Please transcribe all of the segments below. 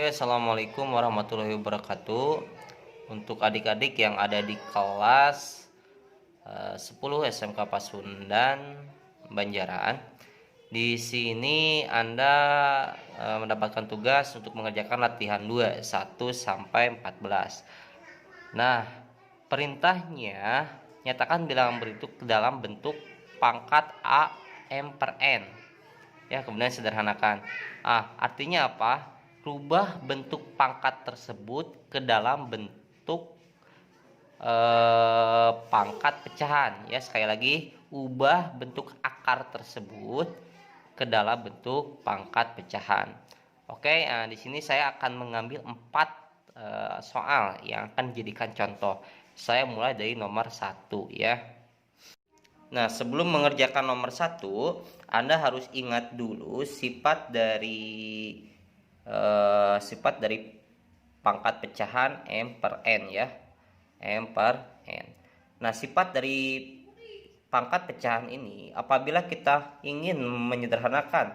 Assalamualaikum warahmatullahi wabarakatuh. Untuk adik-adik yang ada di kelas 10 SMK Pasundan Banjaran, di sini Anda mendapatkan tugas untuk mengerjakan latihan 2 1 sampai 14. Nah, perintahnya nyatakan bilangan berikut dalam bentuk pangkat A M per N. Ya, kemudian sederhanakan. Artinya apa? Rubah bentuk pangkat tersebut ke dalam bentuk pangkat pecahan. Ya, sekali lagi, ubah bentuk akar tersebut ke dalam bentuk pangkat pecahan. Oke, di sini saya akan mengambil 4 soal yang akan dijadikan contoh. Saya mulai dari nomor 1 ya. Nah, sebelum mengerjakan nomor 1, Anda harus ingat dulu sifat dari pangkat pecahan M per N ya. M per N. Nah, sifat dari pangkat pecahan ini, apabila kita ingin menyederhanakan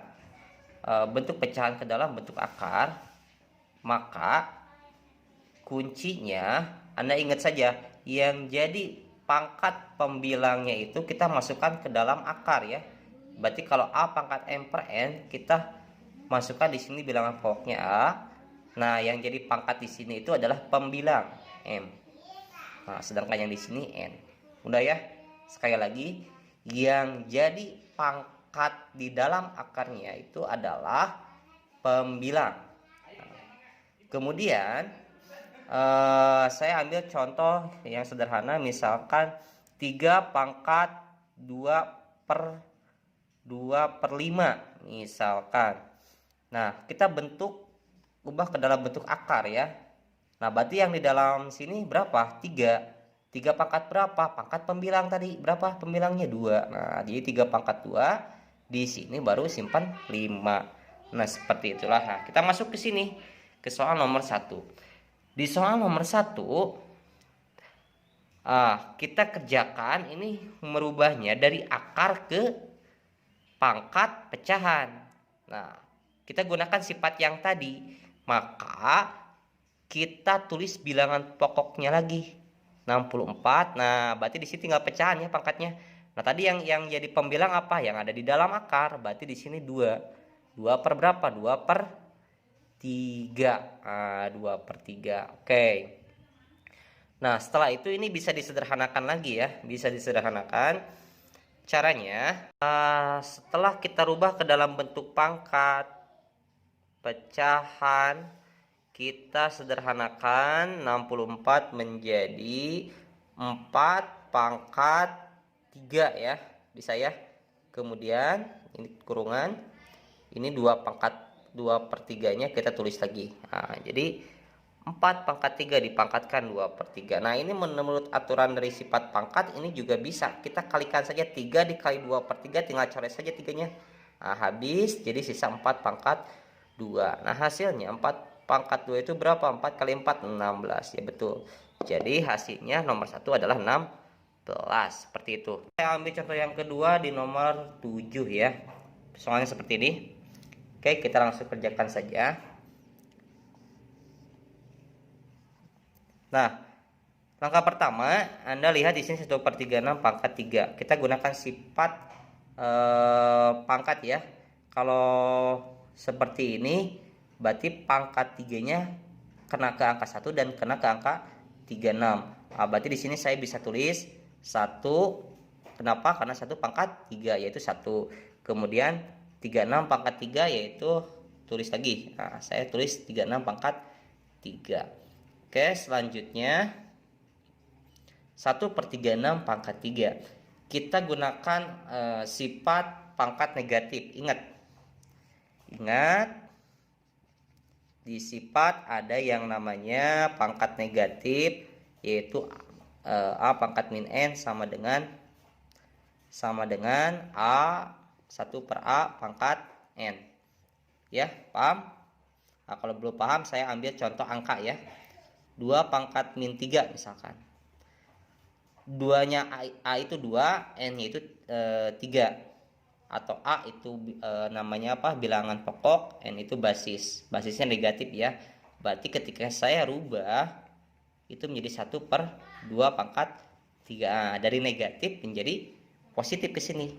bentuk pecahan ke dalam bentuk akar, maka kuncinya Anda ingat saja, yang jadi pangkat pembilangnya itu kita masukkan ke dalam akar ya. Berarti kalau A pangkat M per N, kita masukkan di sini bilangan pokoknya A. Nah, yang jadi pangkat di sini itu adalah pembilang M. Nah, sedangkan yang di sini N. Udah ya? Sekali lagi, yang jadi pangkat di dalam akarnya itu adalah pembilang. Kemudian saya ambil contoh yang sederhana, misalkan 3 pangkat 2 per 5 misalkan. Nah, kita ubah ke dalam bentuk akar ya. Nah, berarti yang di dalam sini berapa? 3 pangkat berapa? Pangkat pembilang tadi berapa? Pembilangnya 2. Nah, jadi 3 pangkat 2, di sini baru simpan 5. Nah, seperti itulah. Nah, kita masuk ke sini, ke soal nomor 1. Di soal nomor 1, kita kerjakan ini merubahnya dari akar ke pangkat pecahan. Nah, kita gunakan sifat yang tadi, maka kita tulis bilangan pokoknya lagi 64. Nah, berarti di sini tinggal pecahan ya pangkatnya. Nah, tadi yang jadi pembilang apa? Yang ada di dalam akar. Berarti di sini 2. 2 per berapa? 2 per 3. 2 per 3. Oke. Nah, setelah itu ini bisa disederhanakan lagi ya. Bisa disederhanakan. Caranya, setelah kita rubah ke dalam bentuk pangkat pecahan, kita sederhanakan 64 menjadi 4 pangkat 3 ya. Bisa ya. Kemudian ini kurungan, ini 2 pangkat 2 per 3-nya kita tulis lagi. Nah, jadi 4 pangkat 3 dipangkatkan 2 per 3. Nah, ini menurut aturan dari sifat pangkat ini juga bisa. Kita kalikan saja 3 dikali 2 per 3, tinggal coret saja 3-nya. Nah, habis, jadi sisa 4 pangkat 2. Nah, hasilnya 4 pangkat 2 itu berapa? 4 kali 4, 16. Ya, betul. Jadi, hasilnya nomor 1 adalah 16. Seperti itu. Saya ambil contoh yang kedua di nomor 7 ya. Soalnya seperti ini. Oke, kita langsung kerjakan saja. Nah, langkah pertama, Anda lihat di sini 1 per 36 pangkat 3. Kita gunakan sifat pangkat ya. Kalau seperti ini, berarti pangkat 3-nya kena ke angka 1 dan kena ke angka 36. Nah, berarti di sini saya bisa tulis 1. Kenapa? Karena 1 pangkat 3, yaitu 1. Kemudian 36 pangkat 3, yaitu tulis lagi. Nah, saya tulis 36 pangkat 3. Oke, selanjutnya 1 per 36 pangkat 3. Kita gunakan sifat pangkat negatif. Ingat, di sifat ada yang namanya pangkat negatif, yaitu A pangkat min N sama dengan A 1 per A pangkat N. Ya, paham? Nah, kalau belum paham, saya ambil contoh angka ya. 2 pangkat min 3 misalkan. 2-nya A itu 2, N-nya itu 3. Atau A itu namanya apa? Bilangan pokok, N itu basis. Basisnya negatif ya. Berarti ketika saya rubah itu menjadi 1/2 pangkat 3. Dari negatif menjadi positif ke sini.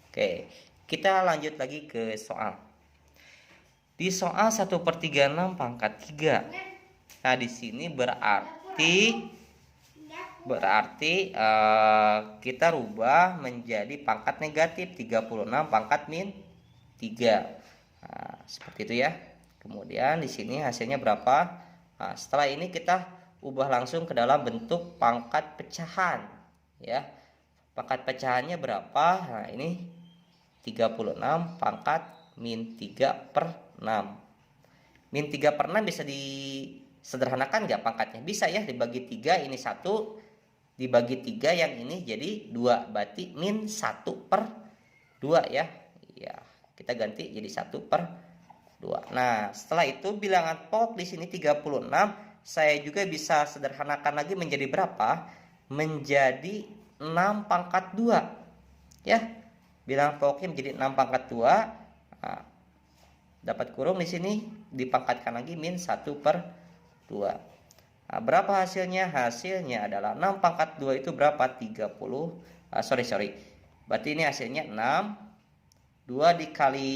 Oke, kita lanjut lagi ke soal. Di soal 1/36 pangkat 3. Nah, di sini berarti kita rubah menjadi pangkat negatif 36 pangkat min 3. Nah, seperti itu ya. Kemudian di sini hasilnya berapa? Nah, setelah ini kita ubah langsung ke dalam bentuk pangkat pecahan ya. Pangkat pecahannya berapa? Nah, ini 36 pangkat min 3/6. Min 3/6 bisa disederhanakan nggak pangkatnya? Bisa ya, dibagi 3, ini 1, dibagi 3 yang ini jadi 2, berarti min 1/2 ya. Ya, kita ganti jadi 1/2. Nah, setelah itu bilangan pokok di sini 36, saya juga bisa sederhanakan lagi menjadi berapa? Menjadi 6 pangkat 2. Ya. Bilangan pokoknya menjadi 6 pangkat 2. Nah, dapat kurung di sini dipangkatkan lagi min 1/2. Nah, berapa hasilnya? Hasilnya adalah 6 pangkat 2 itu berapa? 30. Sorry. Berarti ini hasilnya 6. 2 dikali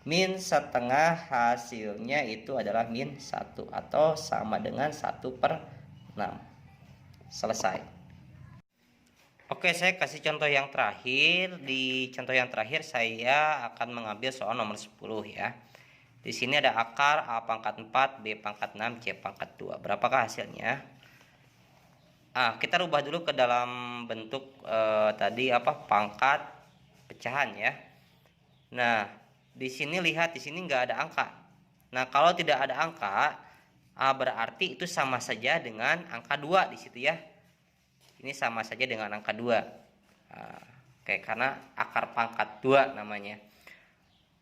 min setengah, hasilnya itu adalah min 1 atau sama dengan 1/6. Selesai. Oke, saya kasih contoh yang terakhir. Di contoh yang terakhir saya akan mengambil soal nomor 10 ya. Di sini ada akar A pangkat 4, B pangkat 6, C pangkat 2. Berapakah hasilnya? Kita rubah dulu ke dalam bentuk tadi pangkat pecahan ya. Nah, di sini lihat, di sini nggak ada angka. Nah, kalau tidak ada angka, berarti itu sama saja dengan angka 2 di situ ya. Ini sama saja dengan angka 2. Oke, karena akar pangkat 2 namanya.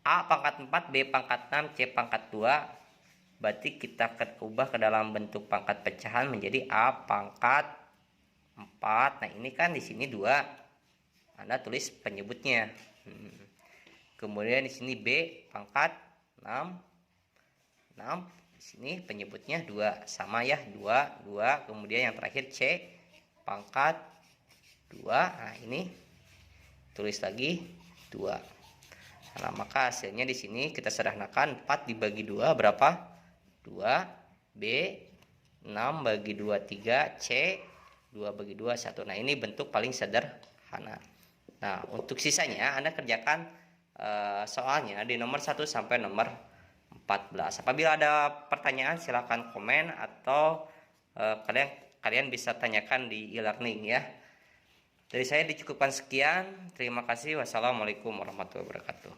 A pangkat 4, B pangkat 6, C pangkat 2. Berarti kita ubah ke dalam bentuk pangkat pecahan menjadi A pangkat 4. Nah, ini kan di sini 2. Anda tulis penyebutnya. Kemudian di sini B pangkat 6. Di sini penyebutnya 2. Sama ya, 2. Kemudian yang terakhir C pangkat 2. Nah, ini tulis lagi 2. Nah, maka hasilnya di sini kita sederhanakan 4 dibagi 2 berapa? 2. B 6 bagi 2 3. C 2 bagi 2 1. Nah, ini bentuk paling sederhana. Nah, untuk sisanya Anda kerjakan soalnya di nomor 1 sampai nomor 14. Apabila ada pertanyaan silakan komen atau kalian bisa tanyakan di e-learning ya. Dari saya dicukupkan sekian. Terima kasih. Wassalamualaikum warahmatullahi wabarakatuh.